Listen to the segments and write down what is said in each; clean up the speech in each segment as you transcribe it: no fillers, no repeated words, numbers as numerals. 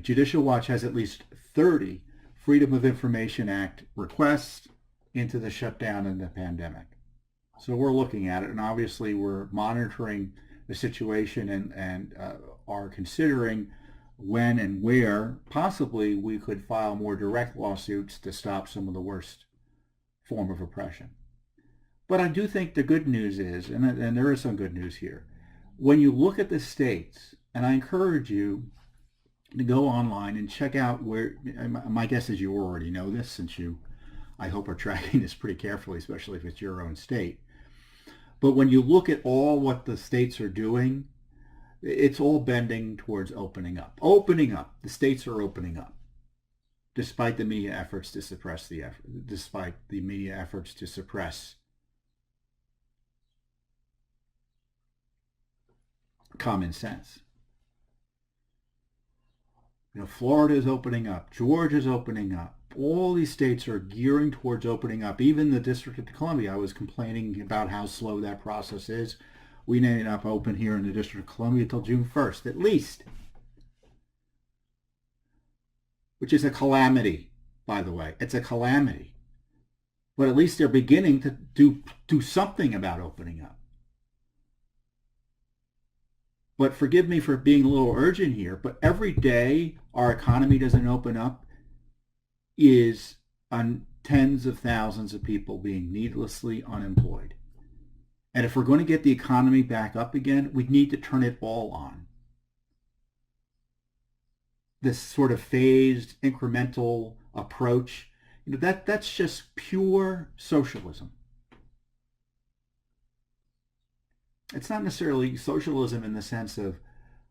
Judicial Watch has at least 30 Freedom of Information Act requests into the shutdown and the pandemic. So we're looking at it, and obviously we're monitoring the situation and are considering when and where possibly we could file more direct lawsuits to stop some of the worst form of oppression. But I do think the good news is, and there is some good news here, when you look at the states, and I encourage you to go online and check out where, my guess is you already know this since you, I hope, are tracking this pretty carefully, especially if it's your own state. But when you look at all what the states are doing, it's all bending towards opening up. Opening up. The states are opening up, despite the media efforts to suppress common sense. Florida is opening up. Georgia is opening up. All these states are gearing towards opening up. Even the District of Columbia, I was complaining about how slow that process is. We may not open here in the District of Columbia until June 1st, at least. Which is a calamity, by the way. It's a calamity. But at least they're beginning to do something about opening up. But forgive me for being a little urgent here, but every day our economy doesn't open up is on tens of thousands of people being needlessly unemployed. And if we're going to get the economy back up again, we need to turn it all on. This sort of phased, incremental approach, that's just pure socialism. It's not necessarily socialism in the sense of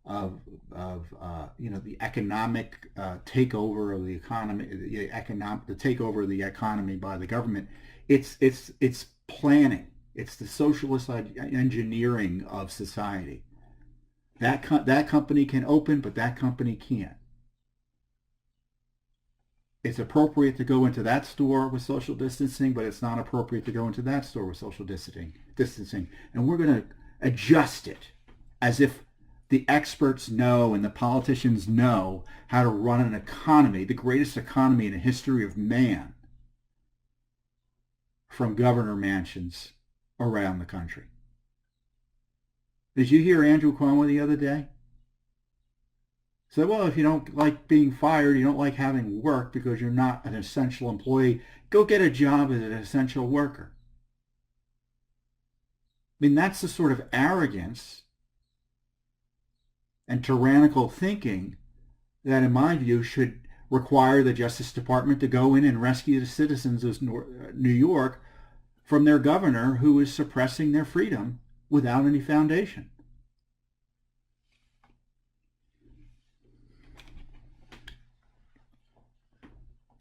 the economic takeover of the economy, the takeover of the economy by the government. It's planning. It's the socialist engineering of society. That company can open, but that company can't. It's appropriate to go into that store with social distancing, but it's not appropriate to go into that store with social distancing. And we're going to adjust it as if the experts know and the politicians know how to run an economy, the greatest economy in the history of man, from governor mansions around the country. Did you hear Andrew Cuomo the other day? Said, well, if you don't like being fired, you don't like having work because you're not an essential employee, go get a job as an essential worker. I mean, that's the sort of arrogance and tyrannical thinking that, in my view, should require the Justice Department to go in and rescue the citizens of New York from their governor who is suppressing their freedom without any foundation.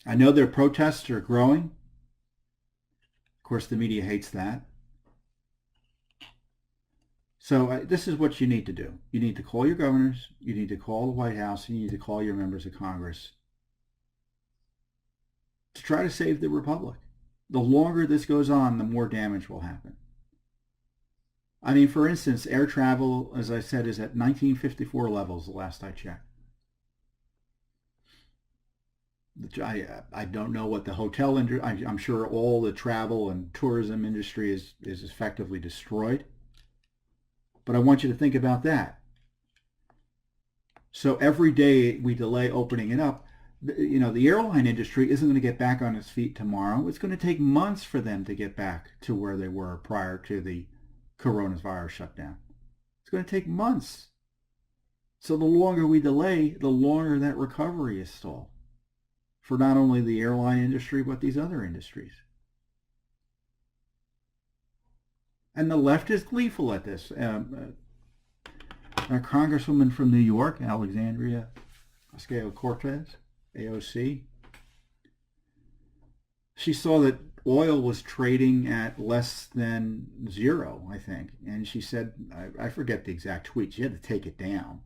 I know their protests are growing. Of course, the media hates that. So this is what you need to do. You need to call your governors, you need to call the White House, and you need to call your members of Congress to try to save the republic. The longer this goes on, the more damage will happen. I mean, for instance, air travel, as I said, is at 1954 levels the last I checked. I don't know what the hotel industry, I'm sure all the travel and tourism industry is effectively destroyed. But I want you to think about that. So every day we delay opening it up, the airline industry isn't going to get back on its feet tomorrow. It's going to take months for them to get back to where they were prior to the coronavirus shutdown. It's going to take months. So the longer we delay, the longer that recovery is stalled for not only the airline industry, but these other industries. And the left is gleeful at this. A congresswoman from New York, Alexandria Ocasio-Cortez, AOC, she saw that oil was trading at less than zero, I think. And she said, I forget the exact tweet, she had to take it down.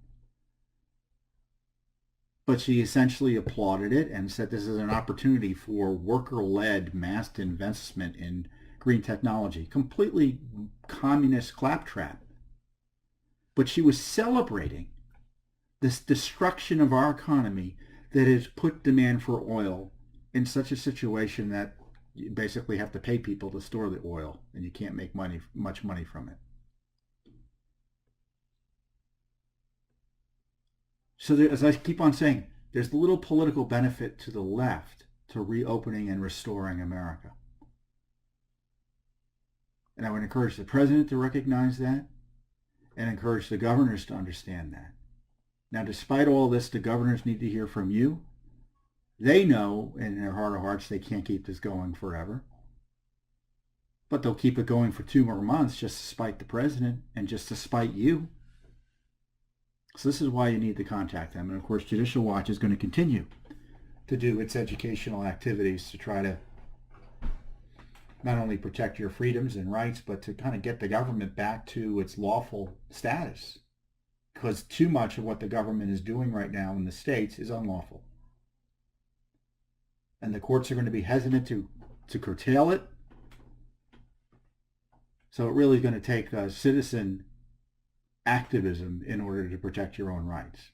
But she essentially applauded it and said this is an opportunity for worker-led mass investment in green technology. Completely communist claptrap. But she was celebrating this destruction of our economy that has put demand for oil in such a situation that you basically have to pay people to store the oil and you can't make much money from it. So there, as I keep on saying, there's little political benefit to the left to reopening and restoring America. And I would encourage the president to recognize that and encourage the governors to understand that. Now, despite all this, the governors need to hear from you. They know in their heart of hearts they can't keep this going forever. But they'll keep it going for 2 more months just to spite the president and just to spite you. So this is why you need to contact them. And of course, Judicial Watch is going to continue to do its educational activities to try to not only protect your freedoms and rights, but to kind of get the government back to its lawful status. Because too much of what the government is doing right now in the states is unlawful. And the courts are going to be hesitant to curtail it. So it really is going to take citizen activism in order to protect your own rights.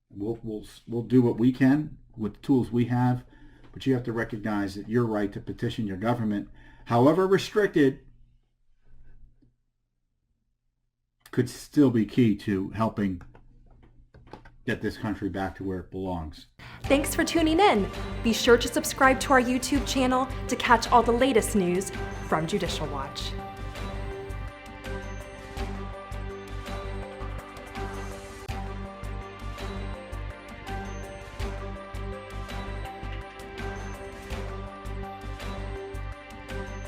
We'll do what we can with the tools we have, but you have to recognize that your right to petition your government, however restricted, could still be key to helping get this country back to where it belongs. Thanks for tuning in. Be sure to subscribe to our YouTube channel to catch all the latest news from Judicial Watch.